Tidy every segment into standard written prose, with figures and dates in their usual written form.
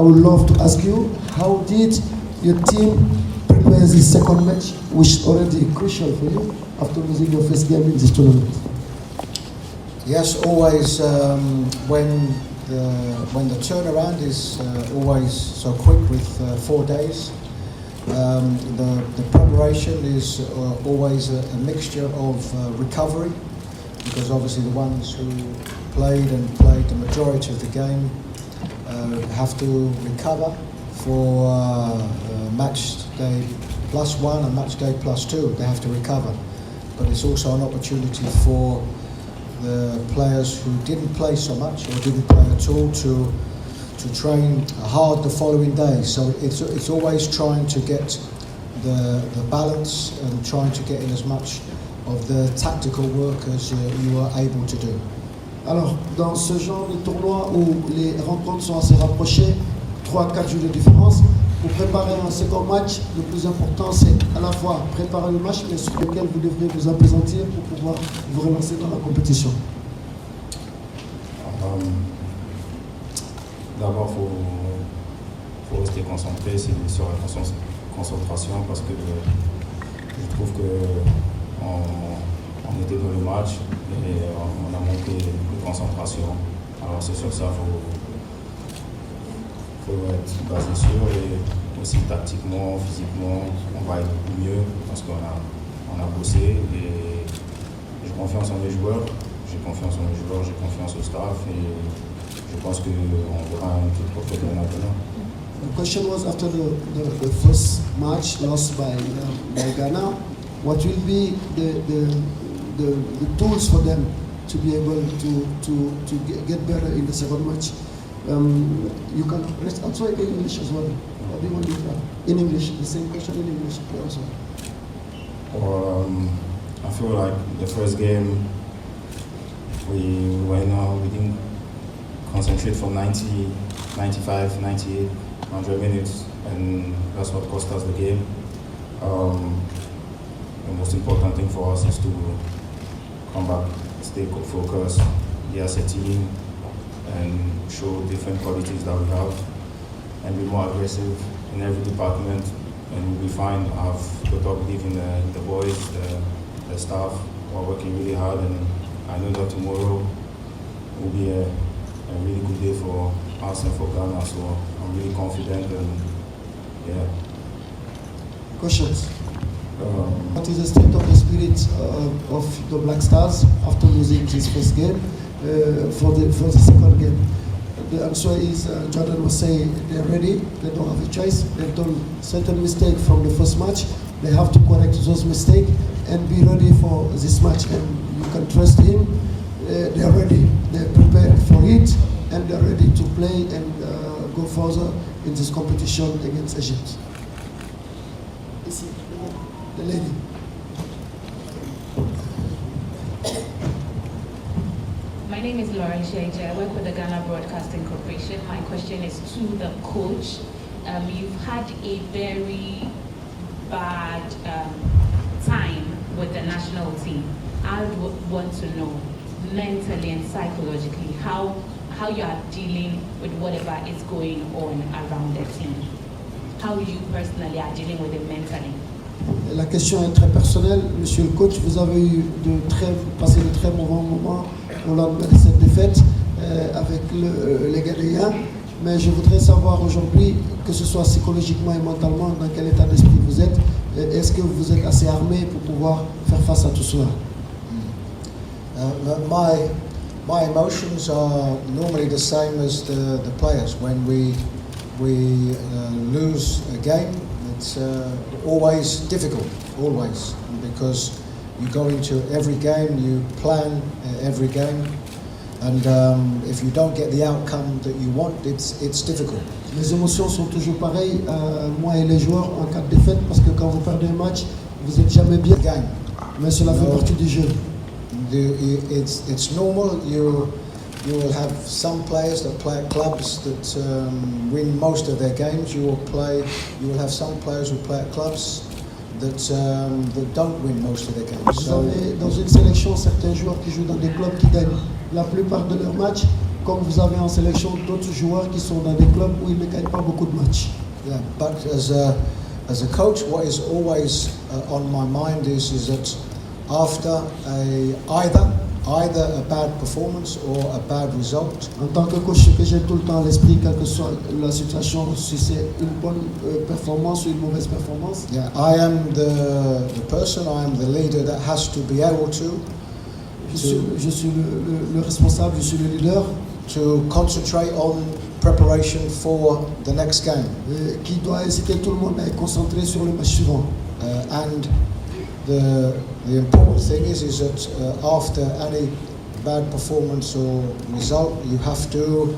would love to ask you, how did your team prepare this second match, which is already crucial for you after losing your first game in this tournament? Yes, always when the turnaround is always so quick with 4 days. The preparation is always a mixture of recovery, because obviously the ones who played the majority of the game have to recover for match day +1 and match day +2. They have to recover, but it's also an opportunity for the players who didn't play so much or didn't play at all to train hard the following day. So it's always trying to get the balance and trying to get in as much of the tactical work as you are able to do. Alors, dans ce genre de tournoi où les rencontres sont assez rapprochées, 3 à 4 jours de différence, pour préparer un second match, le plus important c'est à la fois préparer le match, mais sur lequel vous devrez vous appesantir pour pouvoir vous relancer dans la compétition. D'abord, faut rester concentré sur la concentration, parce que je trouve qu'on était dans le match et on a manqué de concentration. Alors c'est sur ça faut être basé sur, et aussi tactiquement, physiquement, on va être mieux parce qu'on a bossé, et j'ai confiance en les joueurs, j'ai confiance au staff, et je pense qu'on verra un petit trophée de maintenant. The question was after the first match lost by Ghana, what will be the tools for them to be able to get better in the second match? You can answer in English as well. Or do you want to do in English? The same question in English also. I feel like the first game we didn't concentrate for 90, 95, 98, 100 minutes, and that's what cost us the game. The most important thing for us is to come back, stay focused, be as a team, and show different qualities that we have, and be more aggressive in every department, and we'll be fine. I have total belief in the boys, the staff who are working really hard, and I know that tomorrow will be a really good day for us and for Ghana, so I'm really confident, and yeah. Questions? What is the state of the spirit of the Black Stars after losing this first game for the second game? The answer is, Jordan was saying they're ready, they don't have a choice, they've done certain mistakes from the first match, they have to correct those mistakes and be ready for this match, and you can trust him, they're ready, they're prepared for it, and they're ready to play and go further in this competition against Egypt. Ici, the lady. My name is Lauren Sheja. I work with the Ghana Broadcasting Corporation. My question is to the coach. You've had a very bad time with the national team. I would want to know, mentally and psychologically, how you are dealing with whatever is going on around the team. How you personally are dealing with it mentally. La question est très personnelle. Monsieur le coach, vous avez passé de très mauvais moments au lendemain de cette défaite avec les Ghanéens. Mais je voudrais savoir aujourd'hui, que ce soit psychologiquement et mentalement, dans quel état d'esprit vous êtes. Est-ce que vous êtes assez armé pour pouvoir faire face à tout cela? My emotions are normally the same as the players. When we lose a game, it's always difficult, always, because you go into every game, you plan every game, and if you don't get the outcome that you want, it's difficult. Les émotions sont toujours pareilles, moi et les joueurs, en cas de défaite, parce que quand vous perdez un match, vous n'êtes jamais bien. Game. Mais cela fait partie du jeu. It's normal. You will have some players that play at clubs that win most of their games. You will have some players who play at clubs that don't win most of their games. Vous avez dans une sélection certains joueurs qui jouent dans des clubs qui gagnent la plupart de leurs matchs, comme vous avez en sélection d'autres joueurs qui sont dans des clubs où ils ne gagnent pas beaucoup de matchs. Yeah, but as a coach, what is always on my mind is that after either a bad performance or a bad result, En tant que coach, ce que j'ai tout le temps à l'esprit, quelle que soit la situation, si c'est une bonne performance ou une mauvaise performance, yeah, I am the person, I am the leader that has to be able je suis le responsable, je suis le leader to concentrate on preparation for the next game. qui doit inciter tout le monde à être concentré sur le match suivant. And the important thing is that after any bad performance or result, you have to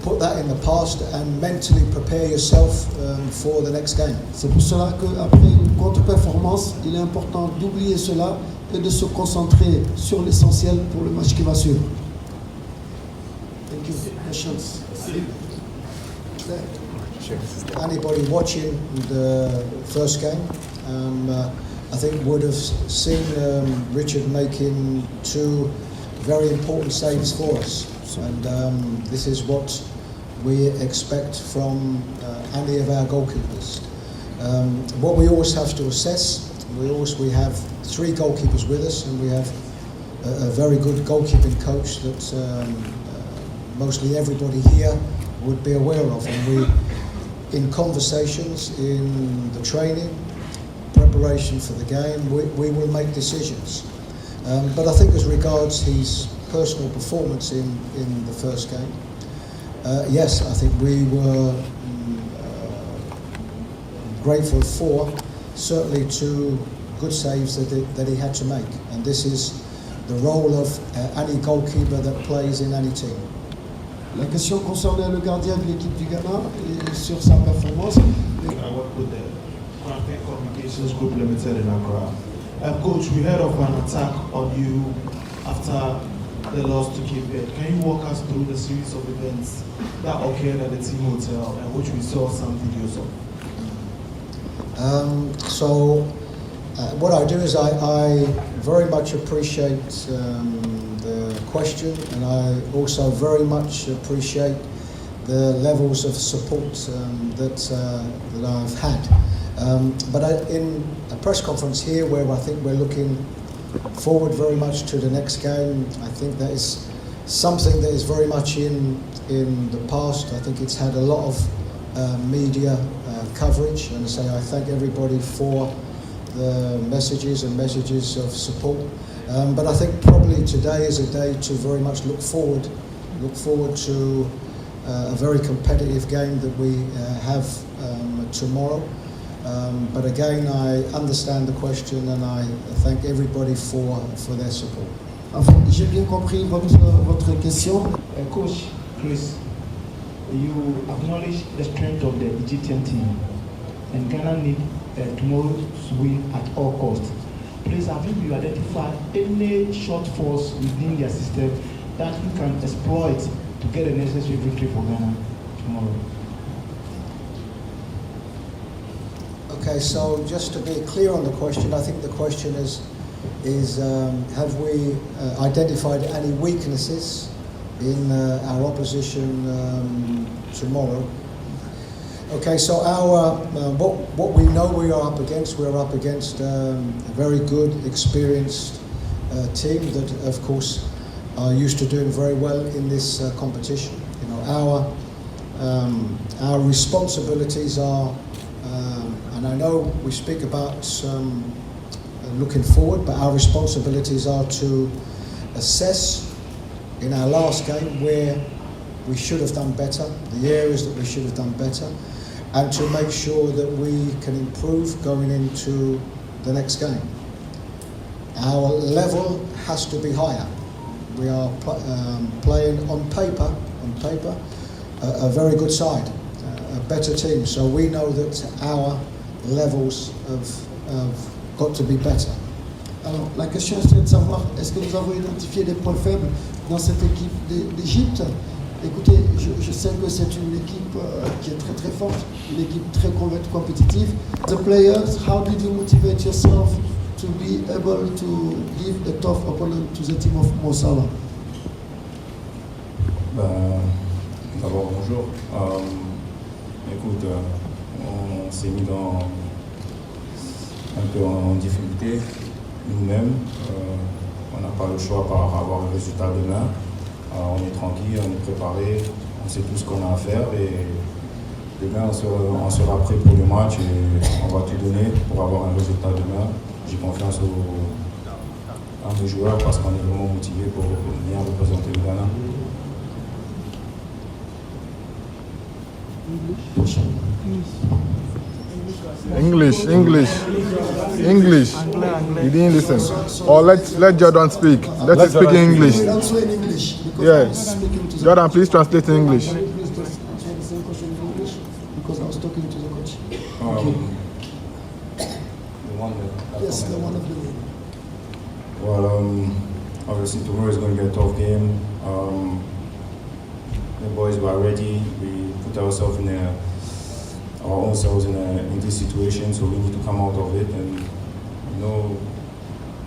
put that in the past and mentally prepare yourself for the next game. C'est pour cela qu'après une contre-performance, il est important d'oublier cela et de se concentrer sur l'essentiel pour le match qui va suivre. Thank you. Questions? Anybody watching the first game, I think would have seen Richard making two very important saves for us. And this is what we expect from any of our goalkeepers. What we always have to assess, we have three goalkeepers with us, and we have a very good goalkeeping coach that mostly everybody here would be aware of. And we, in conversations, in the training, preparation for the game, we will make decisions. But I think as regards his personal performance in the first game, yes, I think we were grateful for certainly two good saves that he had to make. And this is the role of any goalkeeper that plays in any team. La question concernait le gardien de l'équipe du Ghana et sur sa performance. I work with the Content Communications Group Limited in Accra. Coach, we heard of an attack on you after the loss to Cape Verde. Can you walk us through the series of events that occurred at the team hotel and which we saw some videos of? What I do is I very much appreciate the question, and I also very much appreciate the levels of support that I've had. But in a press conference here, where I think we're looking forward very much to the next game, I think that is something that is very much in the past. I think it's had a lot of media coverage, and I thank everybody for the messages of support. But I think probably today is a day to very much look forward to a very competitive game that we have tomorrow. But again, I understand the question, and I thank everybody for their support. Enfin, j'ai bien compris votre question. Coach Chris, you acknowledge the strength of the Egyptian team, and Ghana need tomorrow's win at all costs. Please, have you identified any shortfalls within their system that we can exploit to get a necessary victory for Ghana tomorrow? Okay, so just to be clear on the question, I think the question is have we identified any weaknesses in our opposition tomorrow? Okay, so our what we know we're up against a very good, experienced team that, of course, are used to doing very well in this competition. You know, our responsibilities are, and I know we speak about looking forward, but our responsibilities are to assess in our last game where we should have done better, the areas that we should have done better, and to make sure that we can improve going into the next game. Our level has to be higher. We are playing on paper, a very good side, a better team. So we know that our levels have got to be better. Alors, la question est de savoir, est-ce que nous avons identifié des points faibles dans cette équipe d'Égypte? Écoutez, je sais que c'est une équipe qui est très très forte, une équipe très compétitive. The players, how did you motivate yourself to be able to give a tough opponent to the team of Mo Salah? D'abord, bonjour. Écoute, on s'est mis un peu en difficulté nous-mêmes. On n'a pas le choix par avoir le résultat demain. On est tranquille, on est préparé, on sait tout ce qu'on a à faire et demain on sera prêt pour le match et on va tout donner pour avoir un résultat demain. J'ai confiance à nos joueurs parce qu'on est vraiment motivés pour bien représenter le Ghana. English. You didn't listen. Or let Jordan speak. Let him speak in English. Also in English. Yes. Jordan, please translate in English. Please translate the same question in English because I was talking to the coach. The one that Yes, the one of the main. Well, obviously tomorrow is going to be a tough game. The boys were ready. We put ourselves our own selves in this situation, so we need to come out of it. And you know,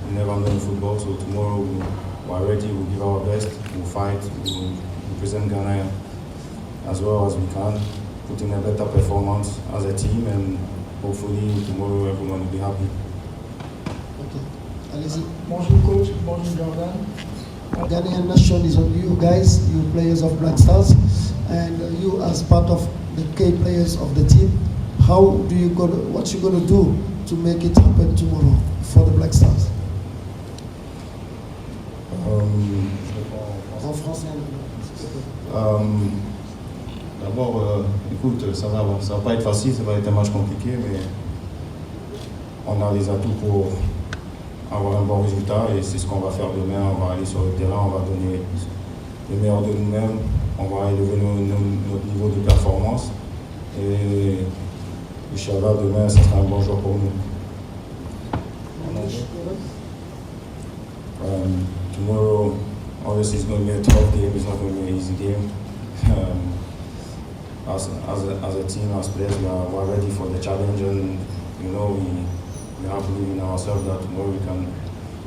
we never know in football. So tomorrow we are ready. We'll give our best. We'll fight. We'll represent Ghana as well as we can. Put in a better performance as a team, and hopefully tomorrow everyone will be happy. Okay. Allez-y. Bonjour coach, bonjour Jordan. Ghanaian nation is on you guys, you players of Black Stars, and you as part of the key players of the team. What you gonna do to make it happen tomorrow for the Black Stars? En français. D'abord, écoute, ça va pas être facile, ça va être un match compliqué, mais on a les atouts pour avoir un bon résultat et c'est ce qu'on va faire demain. On va aller sur le terrain, on va donner le meilleur de nous-mêmes, on va élever notre niveau de performance et Inch'Allah, demain, ça sera un bon jour pour nous. Tomorrow, obviously, it's going to be a tough game. It's not going to be an easy game. As a team, as players, we are ready for the challenge, and you know we have to believe in ourselves that tomorrow we can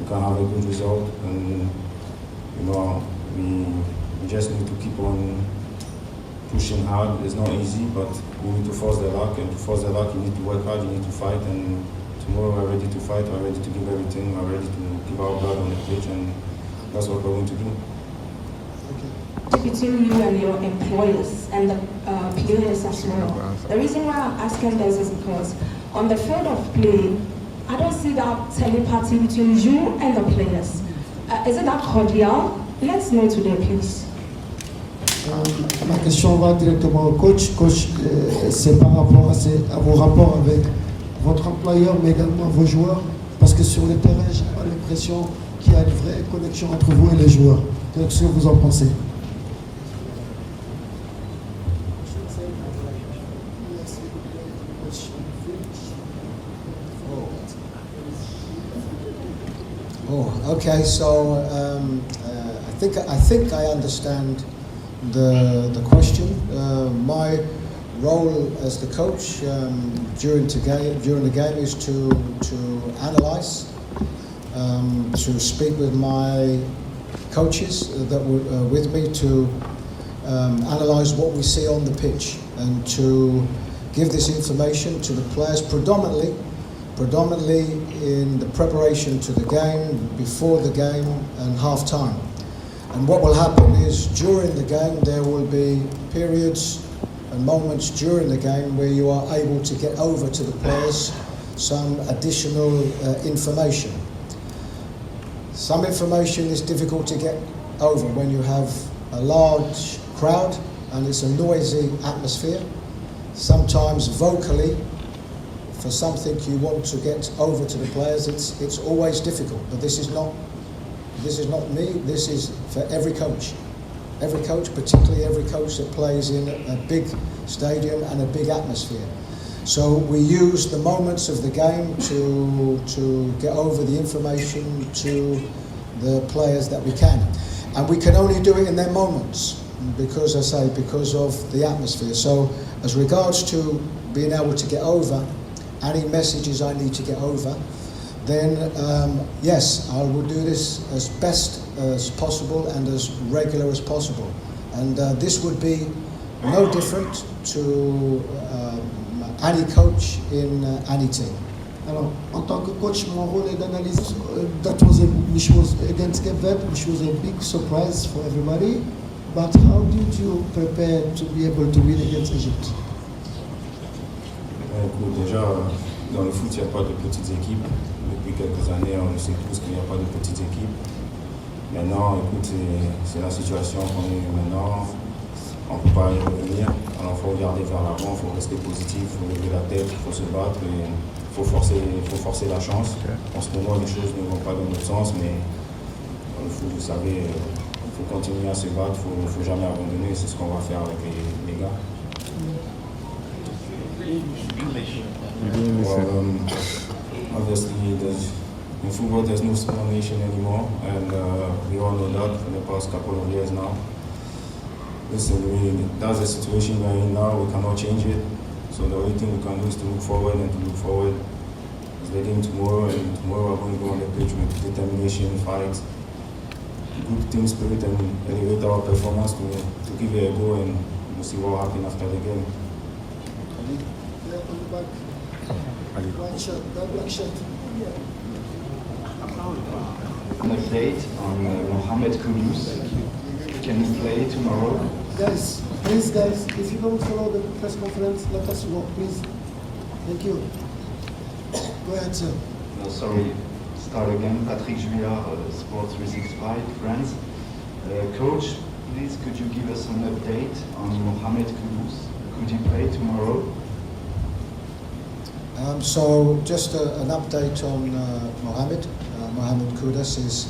have a good result. And you know we just need to keep on pushing hard. It's not easy, but we need to force the luck, and to force the luck, you need to work hard. You need to fight, and tomorrow we're ready to fight. We're ready to give everything. We're ready to give our blood on the pitch, and that's what we're going to do. Between you and your employers and the players as well. The reason why I'm asking this is because on the field of play, I don't see that telepathy between you and the players. Is it that cordial? Let's know today, please. Ma question va directement au coach. Coach, c'est par rapport à vos rapports avec votre employeur, mais également vos joueurs. Parce que sur le terrain, j'ai pas l'impression qu'il y a une vraie connexion entre vous et les joueurs. Qu'est-ce que vous en pensez? Okay. So I think I understand the question. My role as the coach during the game is to analyse, to speak with my coaches that were with me to analyse what we see on the pitch and to give this information to the players predominantly in the preparation to the game, before the game and half time. And what will happen is during the game there will be periods and moments during the game where you are able to get over to the players some additional information. Some information is difficult to get over when you have a large crowd and it's a noisy atmosphere. Sometimes vocally, for something you want to get over to the players, it's always difficult. But this is not me. This is for every coach. Every coach, particularly every coach that plays in a big stadium and a big atmosphere. So we use the moments of the game to get over the information to the players that we can. And we can only do it in their moments because of the atmosphere. So as regards to being able to get over any messages I need to get over, then yes, I will do this as best as possible and as regular as possible. And this would be no different to any coach in any team. Alors, en tant que coach, mon rôle est d'analyser. Which was against Cape Verde, which was a big surprise for everybody. But how did you prepare to be able to win against Egypt? Écoute, déjà, dans le foot, il n'y a pas de petites équipes. Depuis quelques années, on sait tous qu'il n'y a pas de petites équipes. Maintenant, écoute, c'est la situation qu'on est maintenant. On ne peut pas y revenir. Alors, il faut regarder vers l'avant, il faut rester positif, il faut lever la tête, il faut se battre. Et il faut forcer la chance. En ce moment, les choses ne vont pas dans notre sens, mais dans le foot, vous savez, il faut continuer à se battre, il ne faut jamais abandonner. C'est ce qu'on va faire avec les gars. Well, obviously, in football, there's no small nation anymore, and we all know that for the past couple of years now. Listen, that's the situation we're in now. We cannot change it. So the only thing we can do is to look forward, and to look forward is the game tomorrow. And tomorrow we're going to go on the pitch with determination, fight, good team spirit, and elevate our performance to give it a go, and we'll see what happens after the game. White shirt, that black shirt. An update on Mohamed Kudus. Can he play tomorrow? Guys, please, guys, if you don't follow the press conference, let us know, please. Thank you. Go ahead, sir. No, sorry. Start again. Patrick Juillard, Sports 365, France. Coach, please, could you give us an update on Mohamed Kudus? Could he play tomorrow? So just an update on Mohamed. Mohamed Kudus is,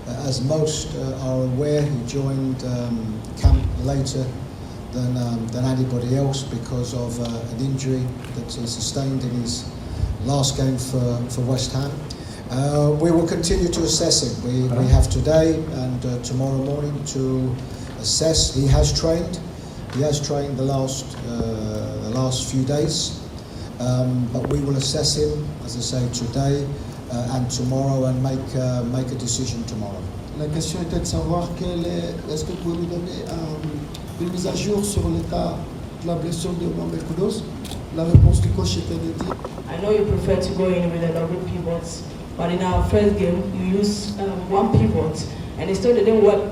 as most are aware, he joined camp later than anybody else because of an injury that he sustained in his last game for West Ham. We will continue to assess him. We have today and tomorrow morning to assess. He has trained the last few days. But we will assess him, as I say, today and tomorrow, and make a decision tomorrow. La question était de savoir est-ce que vous pouvez nous donner une mise à jour sur l'état de la blessure de Mohamed Kudus? La réponse du coach était de dire. I know you prefer to go in with a double pivots, but in our first game you use one pivot, and it still didn't work.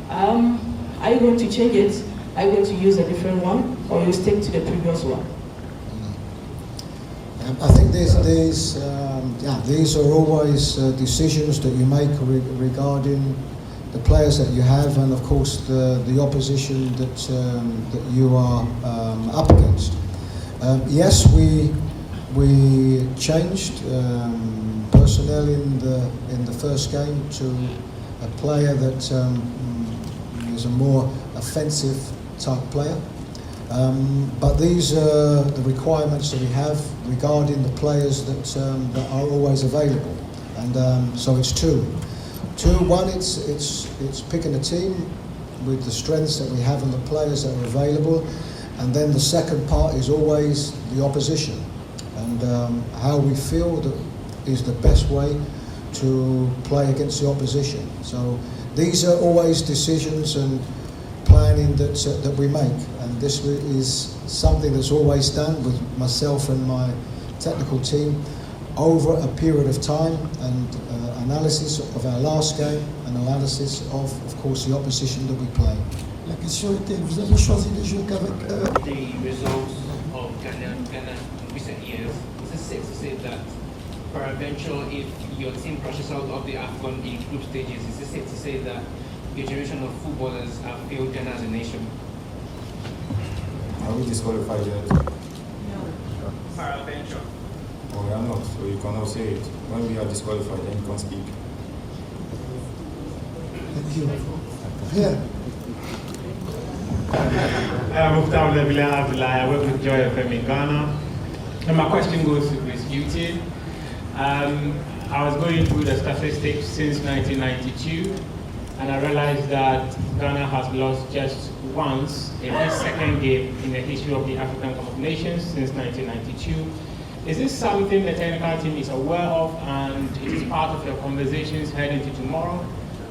Are you going to change it? Are you going to use a different one, or you stick to the previous one? I think these are always decisions that you make regarding the players that you have, and of course the opposition that you are up against. Yes, we changed personnel in the first game to a player that is a more offensive type player. But these are the requirements that we have regarding the players that are always available, and so it's two. One, it's picking a team with the strengths that we have and the players that are available, and then the second part is always the opposition and how we feel that is the best way to play against the opposition. So these are always decisions and planning that we make, and this is something that's always done with myself and my technical team over a period of time, and analysis of our last game and analysis of course the opposition that we play. La question était, vous avez choisi de jouer qu'avec The results of Ghana in recent years, is it safe to say that peradventure if your team crashes out of the AFCON in group stages, is it safe to say that your generation of footballers have failed Ghana as a nation? Are we disqualified yet? No. Peradventure. Oh, we are not, so you cannot say it. When we are disqualified, then you can speak. Thank you. Here. I work with Joy FM in Ghana. And my question goes to Chris Hughton. I was going through the statistics since 1992, and I realized that Ghana has lost just once every second game in the history of the African Cup of Nations since 1992. Is this something the technical team is aware of, and it is part of your conversations heading to tomorrow?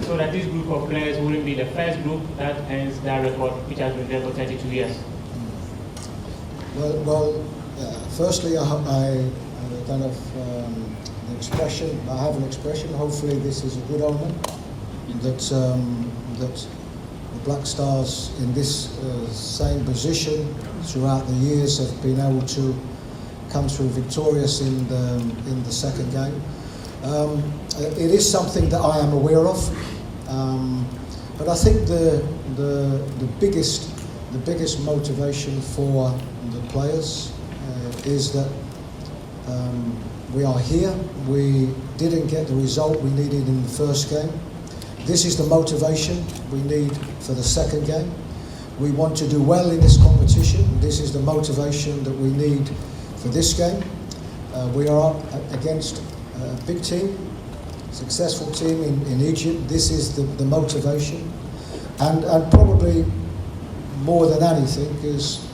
so that this group of players wouldn't be the first group that ends that record, which has been there for 32 years? Firstly, I kind of an expression. I have an expression. Hopefully, this is a good omen that that the Black Stars in this same position throughout the years have been able to come through victorious in the second game. It is something that I am aware of, but I think the biggest motivation for the players is that we are here. We didn't get the result we needed in the first game. This is the motivation we need for the second game. We want to do well in this competition. This is the motivation that we need for this game. We are up against a big team, successful team in Egypt. This is the motivation. And probably more than anything is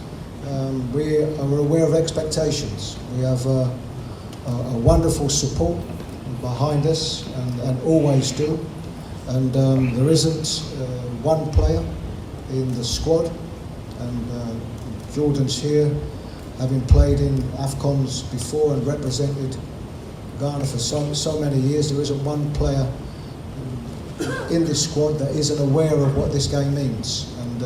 we are aware of expectations. We have a wonderful support behind us and always do. And there isn't one player in the squad, and Jordan's here, having played in AFCONs before and represented Ghana for so many years. There isn't one player in this squad that isn't aware of what this game means, and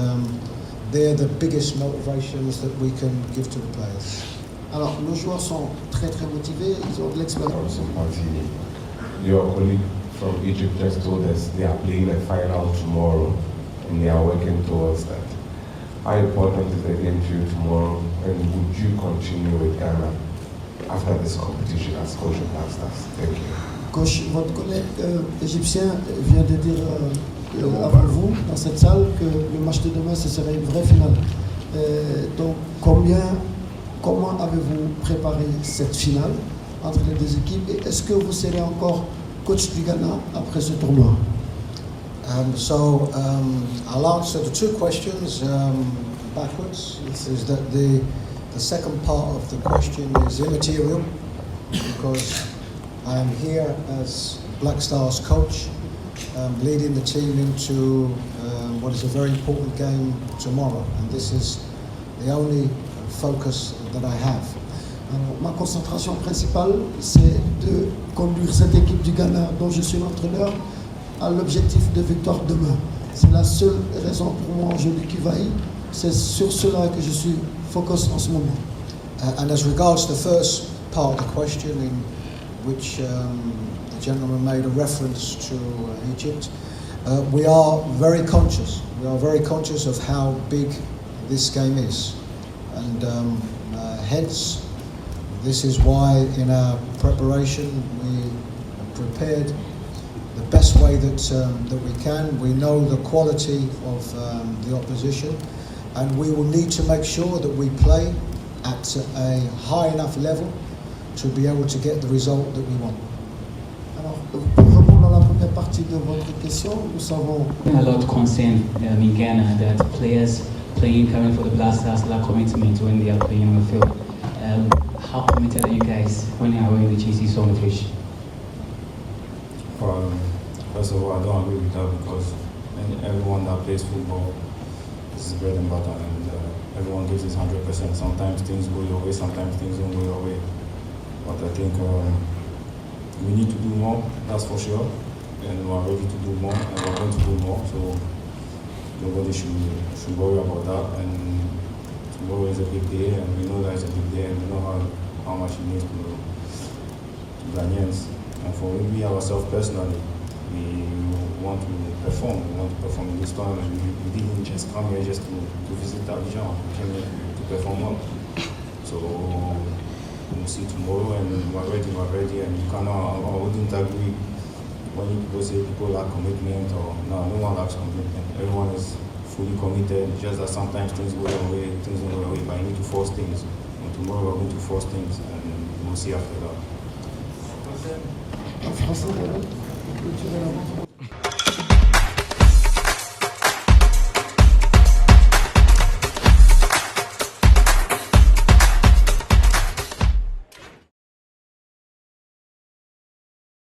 they're the biggest motivations that we can give to the players. Alors, nos joueurs sont très motivés, ils ont de l'expérience. Your colleague from Egypt just told us they are playing a final tomorrow and they are working towards that. How important is the game to you tomorrow, and would you continue with Ghana after this competition as coach of Black Stars? Thank you. Coach, votre collègue égyptien vient de dire avant vous, dans cette salle, que le match de demain, ce serait une vraie finale. Donc, comment avez-vous préparé cette finale entre les deux équipes, et est-ce que vous serez encore coach du Ghana après ce tournoi? I'll answer the two questions backwards. Is that the second part of the question is immaterial, because I am here as Black Stars coach, leading the team into what is a very important game tomorrow, and this is the only focus that I have. Alors, ma concentration principale, c'est de conduire cette équipe du Ghana, dont je suis l'entraîneur, à l'objectif de victoire demain. C'est la seule raison pour moi aujourd'hui qui vaille. C'est sur cela que je suis focus en ce moment. And as regards the first part of the question, in which the gentleman made a reference to Egypt, we are very conscious. We are very conscious of how big this game is, and hence this is why in our preparation we prepared the best way that we can. We know the quality of the opposition, and we will need to make sure that we play at a high enough level to be able to get the result that we want. Alors, pour répondre à la première partie de votre question, nous savons. A lot of concern in Ghana that players playing currently for the Black Stars lack commitment when they are playing on the field. How committed are you guys when you are wearing the GC Stonefish? First of all, I don't agree with that, because everyone that plays football, this is bread and butter, and everyone gives his 100%. Sometimes things go your way, sometimes things don't go your way. But I think we need to do more, that's for sure, and we are ready to do more, and we're going to do more, so nobody should worry about that. And tomorrow is a big day, and we know that it's a big day, and we know how much it means to Ghanaians. And for me, ourselves personally, we want to perform. We want to perform in this tournament. We didn't just come here just to visit Abidjan. We came here to perform well. So we'll see tomorrow, and we're ready. And you cannot, I wouldn't agree when people say people lack commitment, or no one lacks commitment. Everyone is fully committed. Just that sometimes things go your way, things don't go your way, but you need to force things. And tomorrow we're going to force things, and we'll see after that. En français,